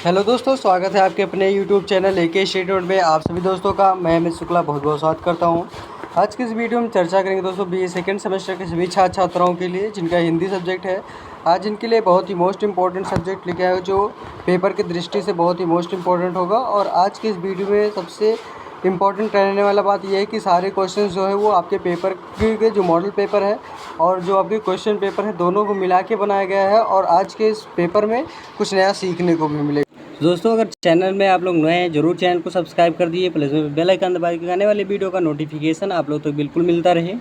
Hello दोस्तों, स्वागत है आपके अपने यूट्यूब चैनल एके इंस्टीट्यूट में। आप सभी दोस्तों का मैं अमित शुक्ला बहुत बहुत स्वागत करता हूं। आज की इस वीडियो में चर्चा करेंगे दोस्तों बीए सेकंड सेमेस्टर के सभी छात्र छात्राओं के लिए जिनका हिंदी सब्जेक्ट है। आज इनके लिए बहुत ही मोस्ट इंपॉर्टेंट सब्जेक्ट लेके आया हूं जो पेपर की दृष्टि से बहुत ही मोस्ट इंपॉर्टेंट होगा। और आज की इस वीडियो में सबसे इम्पॉर्टेंट रहने वाला बात यह है कि सारे क्वेश्चंस जो है वो आपके पेपर के जो मॉडल पेपर है और जो आपके क्वेश्चन पेपर है दोनों को मिला के बनाया गया है। और आज के इस पेपर में कुछ नया सीखने को भी मिलेगा। दोस्तों, अगर चैनल में आप लोग नए हैं जरूर चैनल को सब्सक्राइब कर दीजिए, प्लस में बेल आइकन दबा के आने वाले वीडियो का नोटिफिकेशन आप लोग तो बिल्कुल मिलता रहे।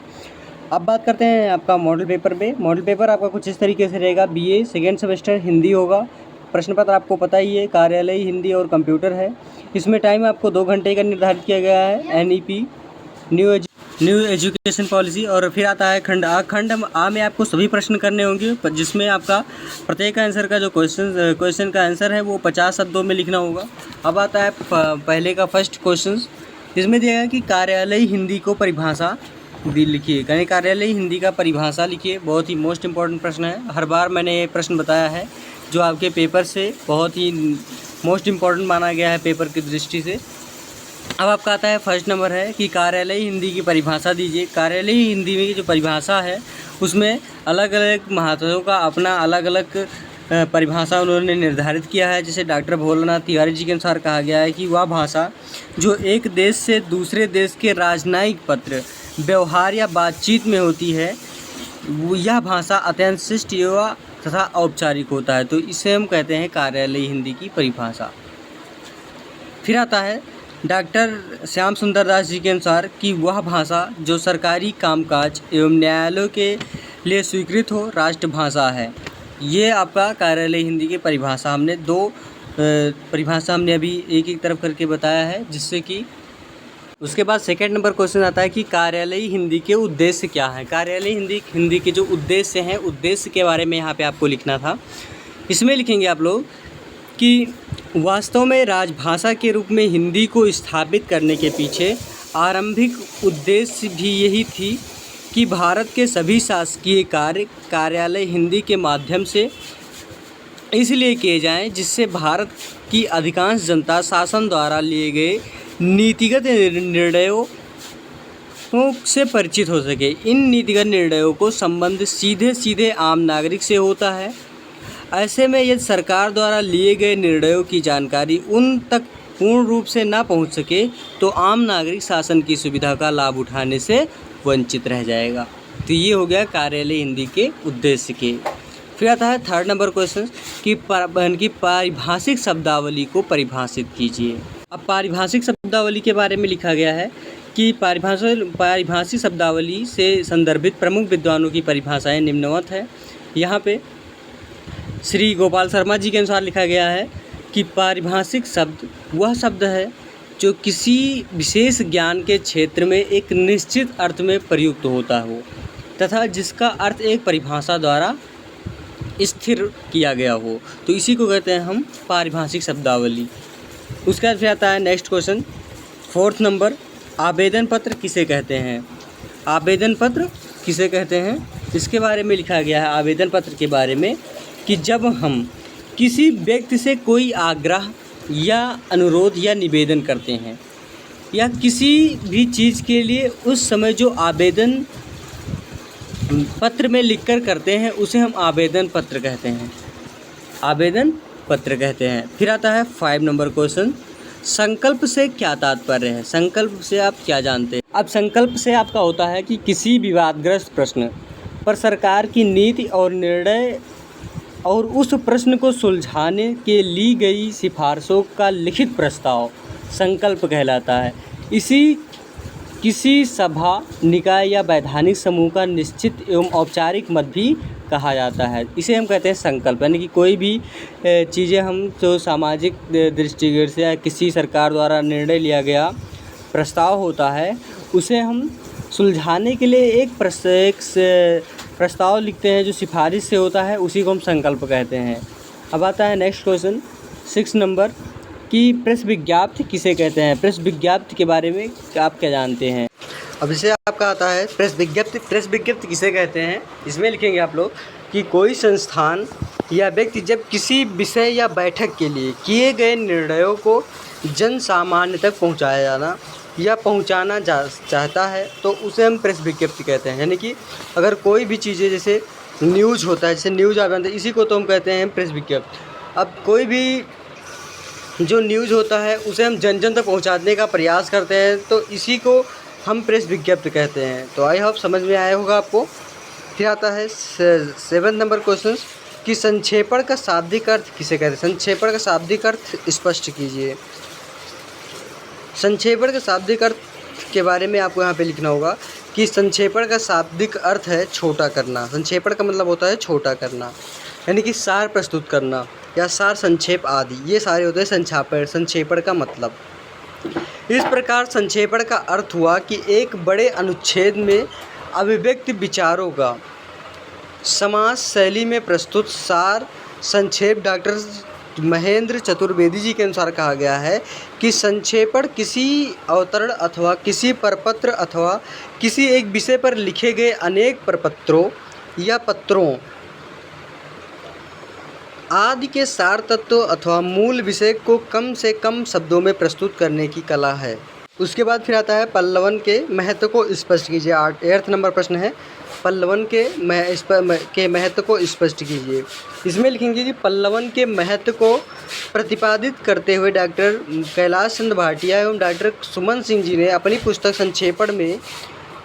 अब बात करते हैं आपका मॉडल पेपर पे। मॉडल पेपर आपका कुछ इस तरीके से रहेगा। बीए सेकेंड सेमेस्टर हिंदी होगा। प्रश्न पत्र आपको पता ही है, कार्यालय हिंदी और कंप्यूटर है। इसमें टाइम आपको 2 घंटे का निर्धारित किया गया है। NEP new education policy. और फिर आता है खंड आ। खंड आ में आपको सभी प्रश्न करने होंगे जिसमें आपका प्रत्येक आंसर का जो क्वेश्चन का आंसर है वो 50 शब्दों में लिखना होगा। अब आता है पहले का फर्स्ट क्वेश्चन, इसमें दिया है कि कार्यालय हिंदी को परिभाषा लिखिए। यानी कार्यालय हिंदी का परिभाषा लिखिए। बहुत ही मोस्ट इंपॉर्टेंट प्रश्न है। हर बार मैंने ये प्रश्न बताया है जो आपके पेपर से बहुत ही मोस्ट इंपॉर्टेंट माना गया है पेपर की दृष्टि से। अब आपका आता है फर्स्ट नंबर है कि कार्यालय हिंदी की परिभाषा दीजिए। कार्यालय हिंदी में जो परिभाषा है उसमें अलग अलग महाशयों का अपना अलग अलग परिभाषा उन्होंने निर्धारित किया है। जैसे डॉक्टर भोलानाथ तिवारी जी के अनुसार कहा गया है कि वह भाषा जो एक देश से दूसरे देश के राजनयिक पत्र व्यवहार या बातचीत में होती है यह भाषा अत्यंत शिष्ट एवं तथा औपचारिक होता है। तो इसे हम कहते हैं कार्यालय हिंदी की परिभाषा। फिर आता है डॉक्टर श्याम सुंदर दास जी के अनुसार कि वह भाषा जो सरकारी कामकाज एवं न्यायालयों के लिए स्वीकृत हो राष्ट्रभाषा है। ये आपका कार्यालय हिंदी की परिभाषा हमने परिभाषा हमने अभी एक एक तरफ करके बताया है, जिससे कि उसके बाद सेकंड नंबर क्वेश्चन आता है कि कार्यालय हिंदी के उद्देश्य क्या हैं। कार्यालय हिंदी के जो उद्देश्य हैं उद्देश्य के बारे में यहाँ पे आपको लिखना था। इसमें लिखेंगे आप लोग कि वास्तव में राजभाषा के रूप में हिंदी को स्थापित करने के पीछे आरंभिक उद्देश्य भी यही थी कि भारत के सभी शासकीय कार्य कार्यालय हिंदी के माध्यम से इसलिए किए जाएं जिससे भारत की अधिकांश जनता शासन द्वारा लिए गए नीतिगत निर्णयों से परिचित हो सके। इन नीतिगत निर्णयों को संबंध सीधे सीधे आम नागरिक से होता है। ऐसे में यदि सरकार द्वारा लिए गए निर्णयों की जानकारी उन तक पूर्ण रूप से ना पहुंच सके तो आम नागरिक शासन की सुविधा का लाभ उठाने से वंचित रह जाएगा। तो ये हो गया कार्यालय हिंदी के उद्देश्य के। फिर आता है थर्ड नंबर क्वेश्चन कि पारिभाषिक शब्दावली को परिभाषित कीजिए। अब पारिभाषिक शब्दावली के बारे में लिखा गया है कि पारिभाषिक शब्दावली से संदर्भित प्रमुख विद्वानों की परिभाषाएं निम्नवत है। यहाँ पे श्री गोपाल शर्मा जी के अनुसार लिखा गया है कि पारिभाषिक शब्द वह शब्द है जो किसी विशेष ज्ञान के क्षेत्र में एक निश्चित अर्थ में प्रयुक्त होता हो तथा जिसका अर्थ एक परिभाषा द्वारा स्थिर किया गया हो। तो इसी को कहते हैं हम पारिभाषिक शब्दावली। उसके बाद फिर आता है नेक्स्ट क्वेश्चन, फोर्थ नंबर, आवेदन पत्र किसे कहते हैं। आवेदन पत्र किसे कहते हैं इसके बारे में लिखा गया है आवेदन पत्र के बारे में कि जब हम किसी व्यक्ति से कोई आग्रह या अनुरोध या निवेदन करते हैं या किसी भी चीज़ के लिए उस समय जो आवेदन पत्र में लिखकर करते हैं उसे हम आवेदन पत्र कहते हैं। आवेदन पत्र कहते हैं। फिर आता है 5 नंबर क्वेश्चन, संकल्प से क्या तात्पर्य है। संकल्प से आप क्या जानते हैं। अब संकल्प से आपका होता है कि किसी विवादग्रस्त प्रश्न पर सरकार की नीति और निर्णय और उस प्रश्न को सुलझाने के ली गई सिफारिशों का लिखित प्रस्ताव संकल्प कहलाता है। इसी किसी सभा निकाय या वैधानिक समूह का निश्चित एवं औपचारिक मत भी कहा जाता है। इसे हम कहते हैं संकल्प। यानी कि कोई भी चीज़ें हम जो सामाजिक दृष्टिकोण से या किसी सरकार द्वारा निर्णय लिया गया प्रस्ताव होता है उसे हम सुलझाने के लिए एक प्रस्ताव लिखते हैं जो सिफारिश से होता है, उसी को हम संकल्प कहते हैं। अब आता है नेक्स्ट क्वेश्चन 6 नंबर कि प्रेस विज्ञप्ति किसे कहते हैं। प्रेस विज्ञप्ति के बारे में आप क्या जानते हैं। अब इसे आपका आता है प्रेस विज्ञप्ति किसे कहते हैं। इसमें लिखेंगे आप लोग कि कोई संस्थान यह व्यक्ति जब किसी विषय या बैठक के लिए किए गए निर्णयों को जन सामान्य तक पहुंचाया जाना या पहुंचाना चाहता है तो उसे हम प्रेस विज्ञप्ति कहते हैं। यानी कि अगर कोई भी चीज़ें जैसे न्यूज़ होता है, जैसे न्यूज़ आप जानते हैं, इसी को तो हम कहते हैं प्रेस विज्ञप्ति। अब कोई भी जो न्यूज़ होता है उसे हम जन जन तक पहुंचाने का प्रयास करते हैं तो इसी को हम प्रेस विज्ञप्ति कहते हैं। तो आई होप समझ में आया होगा आपको। फिर आता है 7 नंबर क्वेश्चन कि संक्षेपण का शाब्दिक अर्थ किसे कहते हैं। संक्षेपण का शाब्दिक अर्थ स्पष्ट कीजिए। संक्षेपण के शाब्दिक अर्थ के बारे में आपको यहाँ पे लिखना होगा कि संक्षेपण का शाब्दिक अर्थ है छोटा करना। संक्षेपण का मतलब होता है छोटा करना, यानी कि सार प्रस्तुत करना या सार संक्षेप आदि, ये सारे होते हैं संक्षेपण का मतलब। इस प्रकार संक्षेपण का अर्थ हुआ कि एक बड़े अनुच्छेद में अभिव्यक्त विचारों का समाज शैली में प्रस्तुत सार संक्षेप। डॉक्टर महेंद्र चतुर्वेदी जी के अनुसार कहा गया है कि संक्षेपण किसी अवतरण अथवा किसी प्रपत्र अथवा किसी एक विषय पर लिखे गए अनेक प्रपत्रों या पत्रों आदि के सार तत्व अथवा मूल विषय को कम से कम शब्दों में प्रस्तुत करने की कला है। उसके बाद फिर आता है पल्लवन के महत्व को स्पष्ट कीजिए। 8 नंबर प्रश्न है पल्लवन के महत्व को स्पष्ट कीजिए। इसमें लिखेंगे कि पल्लवन के महत्व को प्रतिपादित करते हुए डॉक्टर कैलाश चंद्र भाटिया एवं डॉक्टर सुमन सिंह जी ने अपनी पुस्तक संक्षेपण में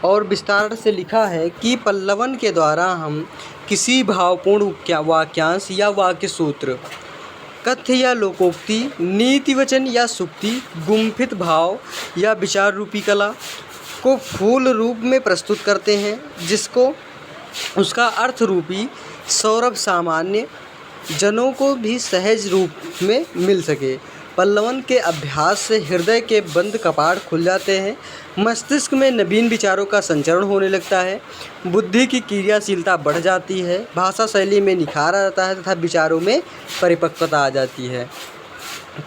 और विस्तार से लिखा है कि पल्लवन के द्वारा हम किसी भावपूर्ण वाक्यांश या वाक्य सूत्र, कथ्य या लोकोक्ति, नीति वचन या सुक्ति, गुम्फित भाव या विचार रूपी कला को फूल रूप में प्रस्तुत करते हैं जिसको उसका अर्थ रूपी सौरभ सामान्य जनों को भी सहज रूप में मिल सके। पल्लवन के अभ्यास से हृदय के बंद कपाट खुल जाते हैं, मस्तिष्क में नवीन विचारों का संचरण होने लगता है, बुद्धि की क्रियाशीलता बढ़ जाती है, भाषा शैली में निखार आ जाता है तथा विचारों में परिपक्वता आ जाती है।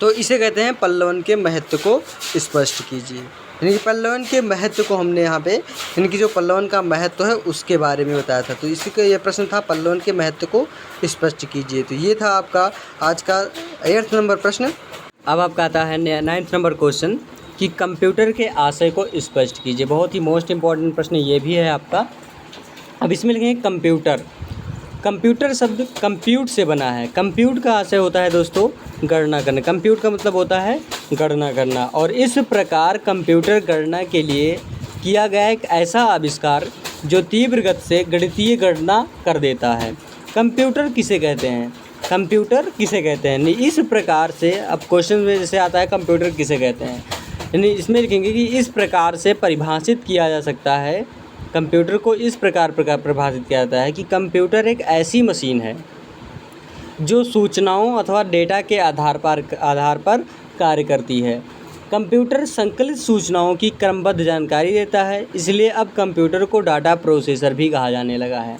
तो इसे कहते हैं पल्लवन के महत्व को स्पष्ट कीजिए। यानी कि पल्लवन के महत्व को हमने यहाँ पे यानी कि जो पल्लवन का महत्व है उसके बारे में बताया था। तो इसी का ये प्रश्न था पल्लवन के महत्व को स्पष्ट कीजिए। तो ये था आपका आज का 8 नंबर प्रश्न। अब आपका आता है 9 नंबर क्वेश्चन कि कंप्यूटर के आशय को स्पष्ट कीजिए। बहुत ही मोस्ट इम्पॉर्टेंट प्रश्न ये भी है आपका। अब इसमें लिखेंगे कंप्यूटर। कंप्यूटर शब्द कंप्यूट से बना है। कंप्यूट का आशय होता है दोस्तों गणना करना। कंप्यूट का मतलब होता है गणना करना, और इस प्रकार कंप्यूटर गणना के लिए किया गया एक ऐसा आविष्कार जो तीव्र गति से गणितीय गणना कर देता है। कंप्यूटर किसे कहते हैं? कंप्यूटर किसे कहते हैं? नहीं, इस प्रकार से अब क्वेश्चन में जैसे आता है कंप्यूटर किसे कहते हैं, यानी इसमें लिखेंगे कि इस प्रकार से परिभाषित किया जा सकता है। कंप्यूटर को इस प्रकार परिभाषित किया जाता है कि कंप्यूटर एक ऐसी मशीन है जो सूचनाओं अथवा डेटा के आधार पर कार्य करती है। कंप्यूटर संकलित सूचनाओं की क्रमबद्ध जानकारी देता है, इसलिए अब कंप्यूटर को डाटा प्रोसेसर भी कहा जाने लगा है।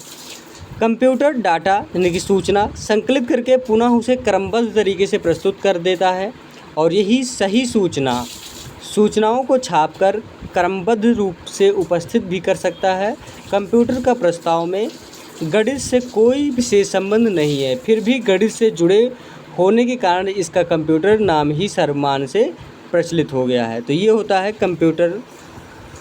कंप्यूटर डाटा यानी कि सूचना संकलित करके पुनः उसे क्रमबद्ध तरीके से प्रस्तुत कर देता है, और यही सही सूचनाओं को छापकर क्रमबद्ध रूप से उपस्थित भी कर सकता है। कंप्यूटर का प्रस्ताव में गणित से कोई विशेष संबंध नहीं है, फिर भी गणित से जुड़े होने के कारण इसका कंप्यूटर नाम ही सर्वमान्य से प्रचलित हो गया है। तो ये होता है कंप्यूटर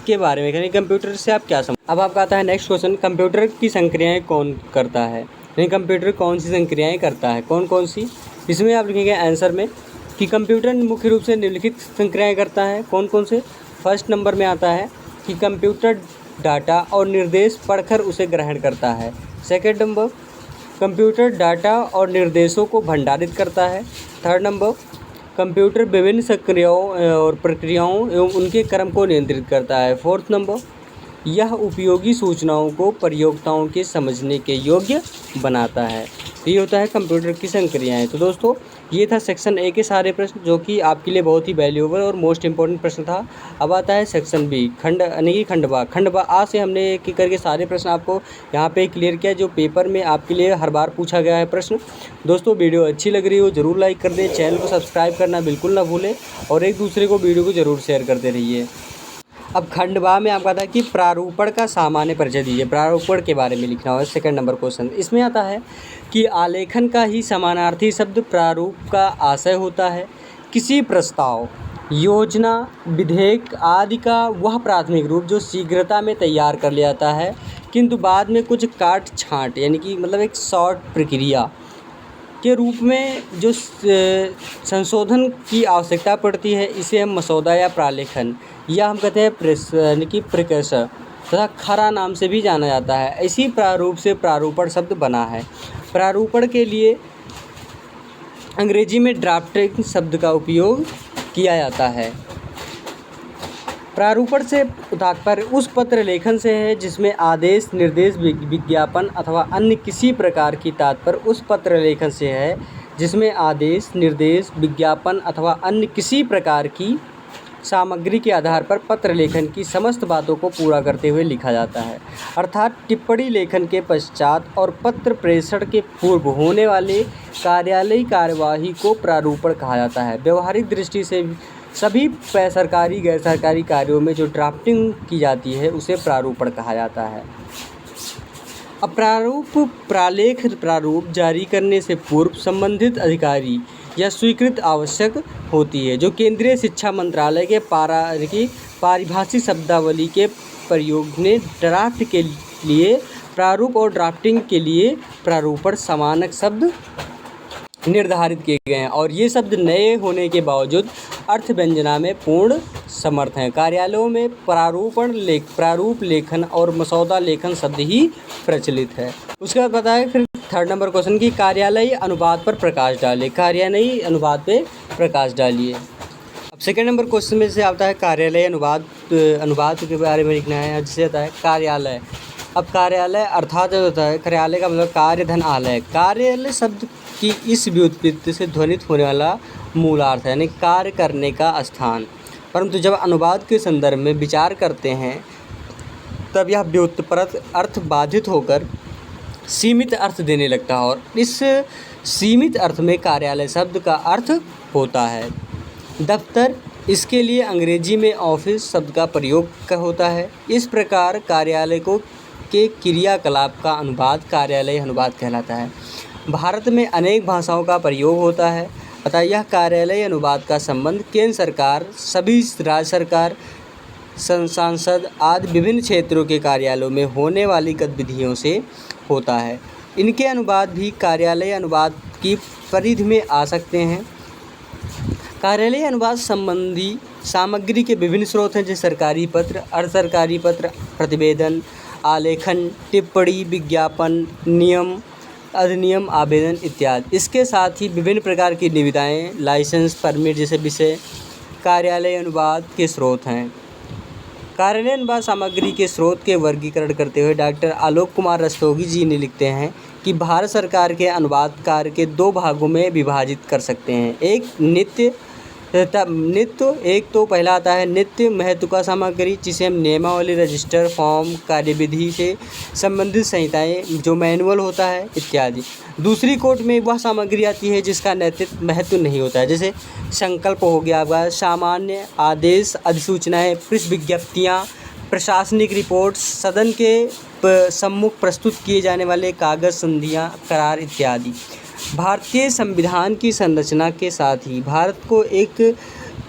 के बारे में, यानी कंप्यूटर से आप क्या समझ। अब आपका आता है नेक्स्ट क्वेश्चन, कंप्यूटर की संक्रियाएं कौन करता है, यानी कंप्यूटर कौन सी संक्रियाएं करता है, कौन कौन सी। इसमें आप लिखेंगे आंसर में कि कंप्यूटर मुख्य रूप से निम्नलिखित संक्रियाएं करता है। कौन कौन से? फर्स्ट नंबर में आता है कि कंप्यूटर डाटा और निर्देश पढ़कर उसे ग्रहण करता है। सेकंड नंबर, कंप्यूटर डाटा और निर्देशों को भंडारित करता है। थर्ड नंबर, कंप्यूटर विभिन्न संक्रियाओं और प्रक्रियाओं एवं उनके क्रम को नियंत्रित करता है। फोर्थ नंबर, यह उपयोगी सूचनाओं को प्रयोक्ताओं के समझने के योग्य बनाता है। ये होता है कंप्यूटर की संक्रियाएं। तो दोस्तों ये था सेक्शन ए के सारे प्रश्न, जो कि आपके लिए बहुत ही वैल्यूएबल और मोस्ट इंपॉर्टेंट प्रश्न था। अब आता है सेक्शन बी, खंड यानी कि खंड आ से हमने एक एक करके सारे प्रश्न आपको यहाँ पे क्लियर किया, जो पेपर में आपके लिए हर बार पूछा गया है प्रश्न। दोस्तों वीडियो अच्छी लग रही हो ज़रूर लाइक कर दें, चैनल को सब्सक्राइब करना बिल्कुल ना भूलें, और एक दूसरे को वीडियो को ज़रूर शेयर करते रहिए। अब खंड बा में आपका था कि प्रारूपण का सामान्य परिचय दीजिए। प्रारूपण के बारे में लिखना होगा, सेकंड नंबर क्वेश्चन। इसमें आता है कि आलेखन का ही समानार्थी शब्द प्रारूप का आशय होता है। किसी प्रस्ताव, योजना, विधेयक आदि का वह प्राथमिक रूप जो शीघ्रता में तैयार कर लिया जाता है, किंतु बाद में कुछ काट छांट यानी कि मतलब एक शॉर्ट प्रक्रिया के रूप में जो संशोधन की आवश्यकता पड़ती है, इसे हम मसौदा या प्रालेखन या हम कहते हैं प्रेस यानी कि प्रिकसर तथा खरा नाम से भी जाना जाता है। इसी प्रारूप से प्रारूपण शब्द बना है। प्रारूपण के लिए अंग्रेजी में ड्राफ्टिंग शब्द का उपयोग किया जाता है। प्रारूपण से तात्पर्य उस पत्र लेखन से है जिसमें आदेश, निर्देश, विज्ञापन अथवा अन्य किसी प्रकार की तात्पर्य उस पत्र लेखन से है जिसमें आदेश, निर्देश, विज्ञापन अथवा अन्य किसी प्रकार की सामग्री के आधार पर पत्र लेखन की समस्त बातों को पूरा करते हुए लिखा जाता है। अर्थात टिप्पणी लेखन के पश्चात और पत्र प्रेषण के पूर्व होने वाले कार्यालयी कार्यवाही को प्रारूपण कहा जाता है। व्यवहारिक दृष्टि से सभी सरकारी गैर सरकारी कार्यों में जो ड्राफ्टिंग की जाती है उसे प्रारूपण कहा जाता है। अब प्रालेख प्रारूप जारी करने से पूर्व संबंधित अधिकारी या स्वीकृत आवश्यक होती है, जो केंद्रीय शिक्षा मंत्रालय के पारिभाषिक शब्दावली के प्रयोग ने ड्राफ्ट के लिए प्रारूप और ड्राफ्टिंग के लिए प्रारूपण समानक शब्द निर्धारित किए गए हैं और ये शब्द नए होने के बावजूद अर्थ व्यंजना में पूर्ण समर्थ हैं। कार्यालयों में प्रारूप लेखन और मसौदा लेखन शब्द ही प्रचलित है। उसके बाद बताया फिर 3rd नंबर क्वेश्चन की कार्यालयी अनुवाद पर प्रकाश डालिए। कार्यालयी अनुवाद पे प्रकाश डालिए। अब 2nd नंबर क्वेश्चन में से आता है कार्यालय अनुवाद के बारे में लिखना है, जिसे आता है कार्यालय। अब कार्यालय अर्थात होता है, कार्यालय का मतलब कार्य धन आलय। कार्यालय शब्द की इस व्युत्पत्ति से ध्वनित होने वाला मूलार्थ है यानी कार्य करने का स्थान, परंतु जब अनुवाद के संदर्भ में विचार करते हैं तब यह व्युत्पन्न अर्थ बाधित होकर सीमित अर्थ देने लगता है और इस सीमित अर्थ में कार्यालय शब्द का अर्थ होता है दफ्तर। इसके लिए अंग्रेजी में ऑफिस शब्द का प्रयोग होता है। इस प्रकार कार्यालय के क्रियाकलाप का अनुवाद कार्यालय अनुवाद कहलाता है। भारत में अनेक भाषाओं का प्रयोग होता है, अतः यह कार्यालय अनुवाद का संबंध केंद्र सरकार, सभी राज्य सरकार, सांसद आदि विभिन्न क्षेत्रों के कार्यालयों में होने वाली गतिविधियों से होता है। इनके अनुवाद भी कार्यालय अनुवाद की परिधि में आ सकते हैं। कार्यालय अनुवाद संबंधी सामग्री के विभिन्न स्रोत हैं, जैसे सरकारी पत्र, अर्ध सरकारी पत्र, प्रतिवेदन, आलेखन, टिप्पणी, विज्ञापन, नियम, अधिनियम, आवेदन इत्यादि। इसके साथ ही विभिन्न प्रकार की निविदाएँ, लाइसेंस, परमिट जैसे विषय कार्यालय अनुवाद के स्रोत हैं। कार्यालय अनुवाद सामग्री के स्रोत के वर्गीकरण करते हुए डॉक्टर आलोक कुमार रस्तोगी जी ने लिखते हैं कि भारत सरकार के अनुवाद कार्य के 2 भागों में विभाजित कर सकते हैं। एक तो पहला आता है नित्य महत्व का सामग्री, जिसे हम नियमावली, रजिस्टर, फॉर्म, कार्यविधि से संबंधित संहिताएं जो मैनुअल होता है इत्यादि। दूसरी कोट में वह सामग्री आती है जिसका नैतिक महत्व नहीं होता है, जैसे संकल्प हो गया आपका, सामान्य आदेश, अधिसूचनाएं, प्रेस विज्ञप्तियाँ, प्रशासनिक रिपोर्ट, सदन के सम्मुख प्रस्तुत किए जाने वाले कागज़, संधियाँ, करार इत्यादि। भारतीय संविधान की संरचना के साथ ही भारत को एक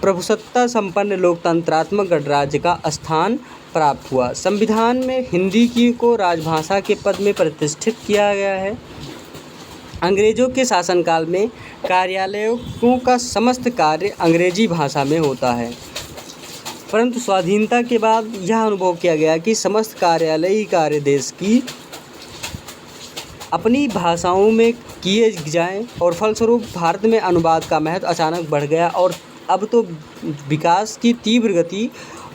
प्रभुसत्ता संपन्न लोकतंत्रात्मक गणराज्य का स्थान प्राप्त हुआ। संविधान में हिंदी को राजभाषा के पद में प्रतिष्ठित किया गया है। अंग्रेजों के शासनकाल में कार्यालयों का समस्त कार्य अंग्रेजी भाषा में होता है, परंतु स्वाधीनता के बाद यह अनुभव किया गया कि समस्त कार्यालयी कार्य देश की अपनी भाषाओं में किए जाएं और फलस्वरूप भारत में अनुवाद का महत्व अचानक बढ़ गया और अब तो विकास की तीव्र गति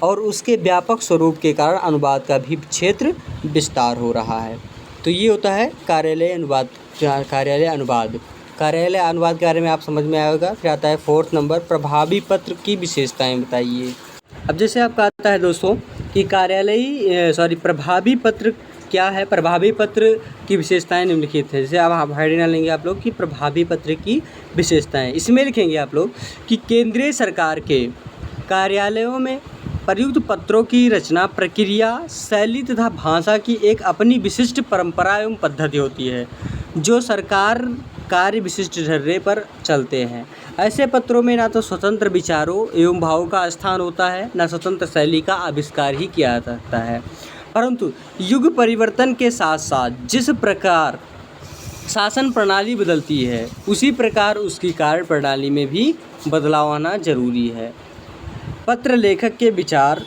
और उसके व्यापक स्वरूप के कारण अनुवाद का भी क्षेत्र विस्तार हो रहा है। तो ये होता है कार्यालय अनुवाद के बारे में आप समझ में आया होगा। फिर आता है 4th नंबर, प्रभावी पत्र की विशेषताएं बताइए। अब जैसे आपका आता है दोस्तों कि प्रभावी पत्र क्या है। प्रभावी पत्र की विशेषताएं निम्नलिखित है। जैसे आप हेडिंग लेंगे आप लोग कि प्रभावी पत्र की विशेषताएं, इसमें लिखेंगे आप लोग कि केंद्रीय सरकार के कार्यालयों में प्रयुक्त पत्रों की रचना प्रक्रिया, शैली तथा भाषा की एक अपनी विशिष्ट परंपरा एवं पद्धति होती है। जो सरकार कार्य विशिष्ट ढर्रे पर चलते हैं। ऐसे पत्रों में ना तो स्वतंत्र विचारों एवं भावों का स्थान होता है, न स्वतंत्र शैली का आविष्कार ही किया जा सकता है। परंतु युग परिवर्तन के साथ साथ जिस प्रकार शासन प्रणाली बदलती है, उसी प्रकार उसकी कार्य प्रणाली में भी बदलाव आना जरूरी है। पत्र लेखक के विचार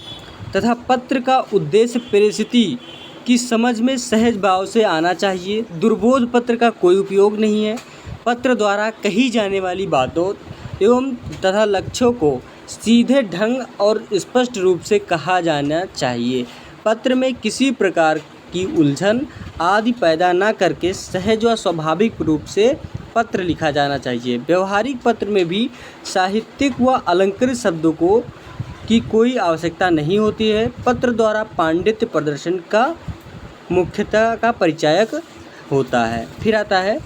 तथा पत्र का उद्देश्य प्रेषिती की समझ में सहज भाव से आना चाहिए। दुर्बोध पत्र का कोई उपयोग नहीं है। पत्र द्वारा कही जाने वाली बातों एवं तथा लक्ष्यों को सीधे ढंग और स्पष्ट रूप से कहा जाना चाहिए। पत्र में किसी प्रकार की उलझन आदि पैदा न करके सहज व स्वाभाविक रूप से पत्र लिखा जाना चाहिए। व्यवहारिक पत्र में भी साहित्यिक व अलंकृत शब्दों की कोई आवश्यकता नहीं होती है। पत्र द्वारा पांडित्य प्रदर्शन का मुख्यतः का परिचायक होता है। फिर आता है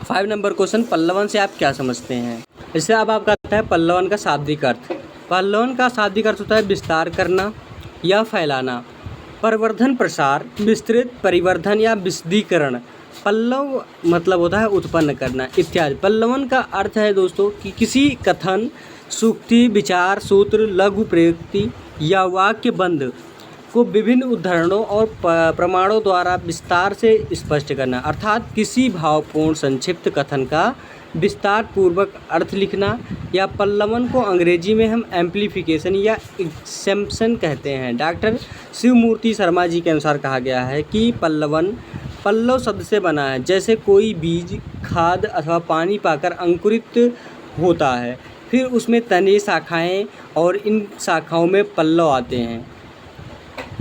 5 नंबर क्वेश्चन, पल्लवन से आप क्या समझते हैं। इससे अब आपका आता है पल्लवन का शाब्दिक अर्थ। पल्लवन का शाब्दिक अर्थ होता है विस्तार करना या फैलाना, प्रवर्धन, प्रसार, विस्तृत, परिवर्धन या विशदीकरण। पल्लव मतलब होता है उत्पन्न करना इत्यादि। पल्लवन का अर्थ है दोस्तों कि किसी कथन, सूक्ति, विचार, सूत्र, लघु प्रयुक्ति या वाक्य बंध को विभिन्न उदाहरणों और प्रमाणों द्वारा विस्तार से स्पष्ट करना, अर्थात किसी भावपूर्ण संक्षिप्त कथन का विस्तार पूर्वक अर्थ लिखना। या पल्लवन को अंग्रेजी में हम एम्प्लीफिकेशन या एक्सटेंशन कहते हैं। डॉक्टर शिवमूर्ति शर्मा जी के अनुसार कहा गया है कि पल्लवन पल्लव शब्द से बना है, जैसे कोई बीज, खाद अथवा पानी पाकर अंकुरित होता है, फिर उसमें तने, शाखाएं और इन शाखाओं में पल्लव आते हैं।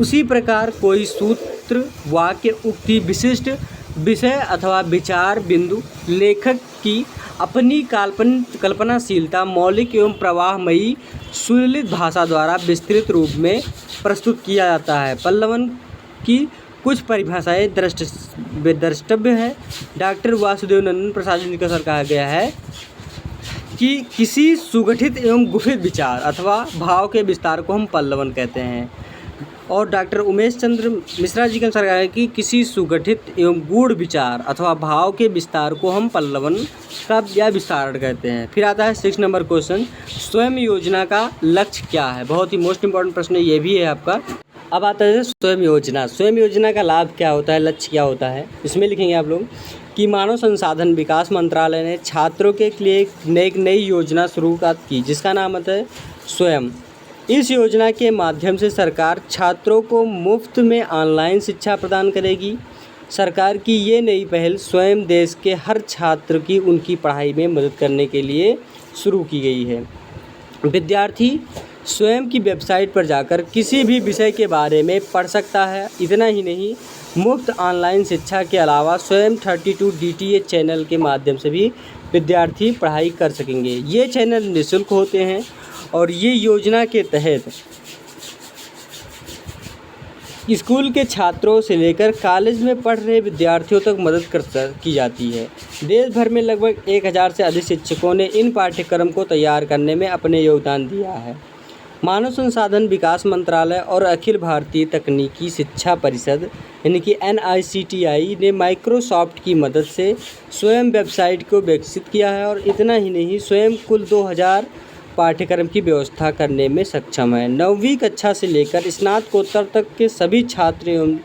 उसी प्रकार कोई सूत्र, वाक्य, उक्ति, विशिष्ट विषय अथवा विचार बिंदु लेखक की अपनी कल्पनाशीलता, मौलिक एवं प्रवाहमयी सुललित भाषा द्वारा विस्तृत रूप में प्रस्तुत किया जाता है। पल्लवन की कुछ परिभाषाएं द्रष्टव्य है। डॉक्टर वासुदेव नंदन प्रसाद जी का सर कहा गया है कि किसी सुगठित एवं गुफित विचार अथवा भाव के विस्तार को हम पल्लवन कहते हैं। और डॉक्टर उमेश चंद्र मिश्रा जी के अनुसार है कि किसी सुगठित एवं गूढ़ विचार अथवा भाव के विस्तार को हम पल्लवन का या विस्तारण कहते हैं। फिर आता है 6 नंबर क्वेश्चन, स्वयं योजना का लक्ष्य क्या है। बहुत ही मोस्ट इंपॉर्टेंट प्रश्न ये भी है आपका। अब आता है स्वयं योजना। स्वयं योजना का लाभ क्या होता है, लक्ष्य क्या होता है। इसमें लिखेंगे आप लोग कि मानव संसाधन विकास मंत्रालय ने छात्रों के लिए एक नई योजना शुरू की, जिसका नाम होता है स्वयं। इस योजना के माध्यम से सरकार छात्रों को मुफ्त में ऑनलाइन शिक्षा प्रदान करेगी। सरकार की ये नई पहल स्वयं देश के हर छात्र की उनकी पढ़ाई में मदद करने के लिए शुरू की गई है। विद्यार्थी स्वयं की वेबसाइट पर जाकर किसी भी विषय के बारे में पढ़ सकता है। इतना ही नहीं, मुफ्त ऑनलाइन शिक्षा के अलावा स्वयं 32 DTH चैनल के माध्यम से भी विद्यार्थी पढ़ाई कर सकेंगे। ये चैनल निःशुल्क होते हैं और ये योजना के तहत स्कूल के छात्रों से लेकर कॉलेज में पढ़ रहे विद्यार्थियों तक मदद की जाती है। देश भर में लगभग 1000 से अधिक शिक्षकों ने इन पाठ्यक्रम को तैयार करने में अपने योगदान दिया है। मानव संसाधन विकास मंत्रालय और अखिल भारतीय तकनीकी शिक्षा परिषद यानी कि NICTI ने माइक्रोसॉफ्ट की मदद से स्वयं वेबसाइट को विकसित किया है। और इतना ही नहीं, स्वयं कुल 2000 पाठ्यक्रम की व्यवस्था करने में सक्षम है। 9वीं कक्षा से लेकर स्नातकोत्तर तक के सभी छात्र एवं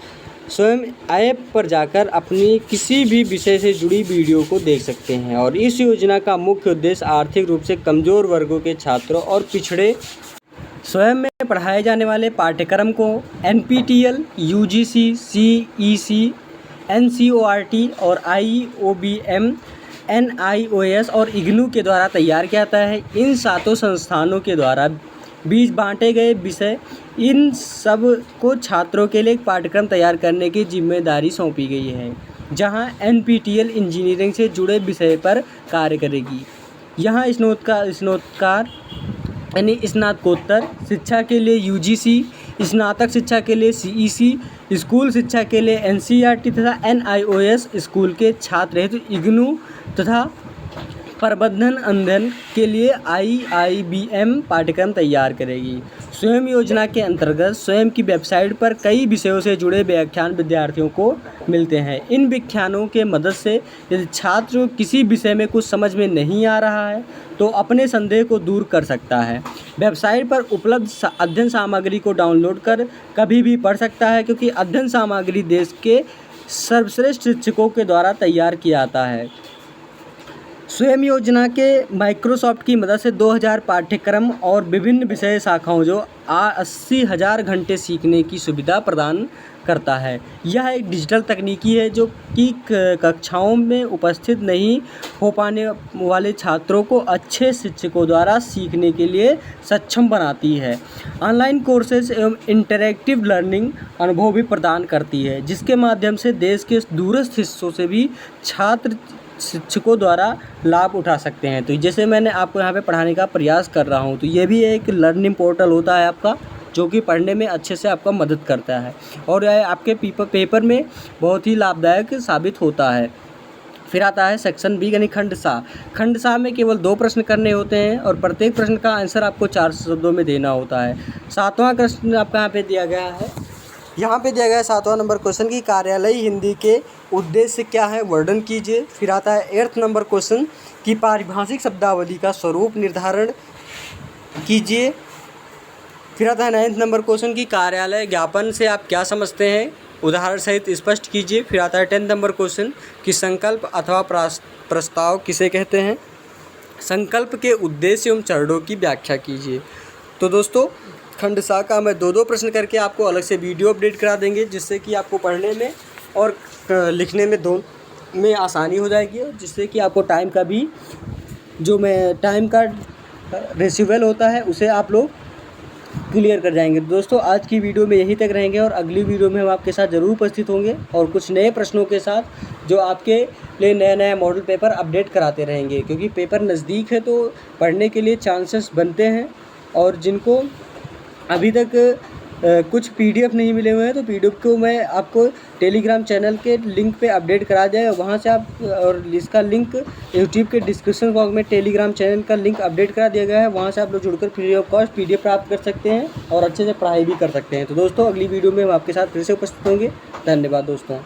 स्वयं ऐप पर जाकर अपनी किसी भी विषय से जुड़ी वीडियो को देख सकते हैं। और इस योजना का मुख्य उद्देश्य आर्थिक रूप से कमज़ोर वर्गों के छात्रों और पिछड़े स्वयं में पढ़ाए जाने वाले पाठ्यक्रम को NPTEL, UGC, CEC, NCERT और IOBM, NIOS और IGNOU के द्वारा तैयार किया जाता है। इन 7 संस्थानों के द्वारा बीच बांटे गए विषय इन सब को छात्रों के लिए एक पाठ्यक्रम तैयार करने की जिम्मेदारी सौंपी गई है, जहां NPTEL इंजीनियरिंग से जुड़े विषय पर कार्य करेगी। यहाँ स्नातकार यानी स्नातकोत्तर शिक्षा के लिए UGC, स्नातक शिक्षा के लिए CEC, स्कूल शिक्षा के लिए NCERT तथा NIOS स्कूल के छात्र हेतु IGNOU तथा प्रबंधन अध्ययन के लिए IIBM पाठ्यक्रम तैयार करेगी। स्वयं योजना के अंतर्गत स्वयं की वेबसाइट पर कई विषयों से जुड़े व्याख्यान विद्यार्थियों को मिलते हैं। इन व्याख्यानों के मदद से यदि छात्र को किसी विषय में कुछ समझ में नहीं आ रहा है तो अपने संदेह को दूर कर सकता है। वेबसाइट पर उपलब्ध अध्ययन सामग्री को डाउनलोड कर कभी भी पढ़ सकता है, क्योंकि अध्ययन सामग्री देश के सर्वश्रेष्ठ शिक्षकों के द्वारा तैयार किया जाता है। स्वयं योजना के माइक्रोसॉफ्ट की मदद से 2000 पाठ्यक्रम और विभिन्न विषय शाखाओं जो 80,000 घंटे सीखने की सुविधा प्रदान करता है। यह एक डिजिटल तकनीकी है जो कि कक्षाओं में उपस्थित नहीं हो पाने वाले छात्रों को अच्छे शिक्षकों द्वारा सीखने के लिए सक्षम बनाती है। ऑनलाइन कोर्सेज एवं इंटरैक्टिव लर्निंग अनुभव भी प्रदान करती है, जिसके माध्यम से देश के दूरस्थ हिस्सों से भी छात्र शिक्षकों द्वारा लाभ उठा सकते हैं। तो जैसे मैंने आपको यहाँ पे पढ़ाने का प्रयास कर रहा हूँ, तो ये भी एक लर्निंग पोर्टल होता है आपका, जो कि पढ़ने में अच्छे से आपका मदद करता है और यह आपके पेपर में बहुत ही लाभदायक साबित होता है। फिर आता है सेक्शन बी यानी खंड सा। खंड सा में केवल 2 प्रश्न करने होते हैं और प्रत्येक प्रश्न का आंसर आपको 4 शब्दों में देना होता है। 7वां प्रश्न आपका यहाँ पे दिया गया है। यहाँ पे दिया गया है 7वां नंबर क्वेश्चन की कार्यालयी हिंदी के उद्देश्य क्या है, वर्णन कीजिए। फिर आता है 8th नंबर क्वेश्चन की पारिभाषिक शब्दावली का स्वरूप निर्धारण कीजिए। फिर आता है 9th नंबर क्वेश्चन की कार्यालय ज्ञापन से आप क्या समझते हैं, उदाहरण सहित स्पष्ट कीजिए। फिर आता है 10th नंबर क्वेश्चन कि संकल्प अथवा प्रस्ताव किसे कहते हैं, संकल्प के उद्देश्य एवं चरणों की व्याख्या कीजिए। तो दोस्तों खंड सा का मैं 2 प्रश्न करके आपको अलग से वीडियो अपडेट करा देंगे, जिससे कि आपको पढ़ने में और लिखने में दोनों में आसानी हो जाएगी, जिससे कि आपको टाइम का भी टाइम का रेशियोवल होता है उसे आप लोग क्लियर कर जाएंगे। दोस्तों आज की वीडियो में यहीं तक रहेंगे और अगली वीडियो में हम आपके साथ ज़रूर उपस्थित होंगे और कुछ नए प्रश्नों के साथ, जो आपके लिए नया मॉडल पेपर अपडेट कराते रहेंगे, क्योंकि पेपर नज़दीक है तो पढ़ने के लिए चांसेस बनते हैं। और जिनको अभी तक कुछ PDF नहीं मिले हुए हैं तो PDF को मैं आपको टेलीग्राम चैनल के लिंक पे अपडेट करा दिया है, वहाँ से आप, और इसका लिंक यूट्यूब के डिस्क्रिप्शन बॉक्स में टेलीग्राम चैनल का लिंक अपडेट करा दिया गया है, वहाँ से आप लोग जुड़कर फ्री ऑफ कॉस्ट PDF प्राप्त कर सकते हैं और अच्छे से पढ़ाई भी कर सकते हैं। तो दोस्तों अगली वीडियो में हम आपके साथ फिर से उपस्थित होंगे। धन्यवाद दोस्तों।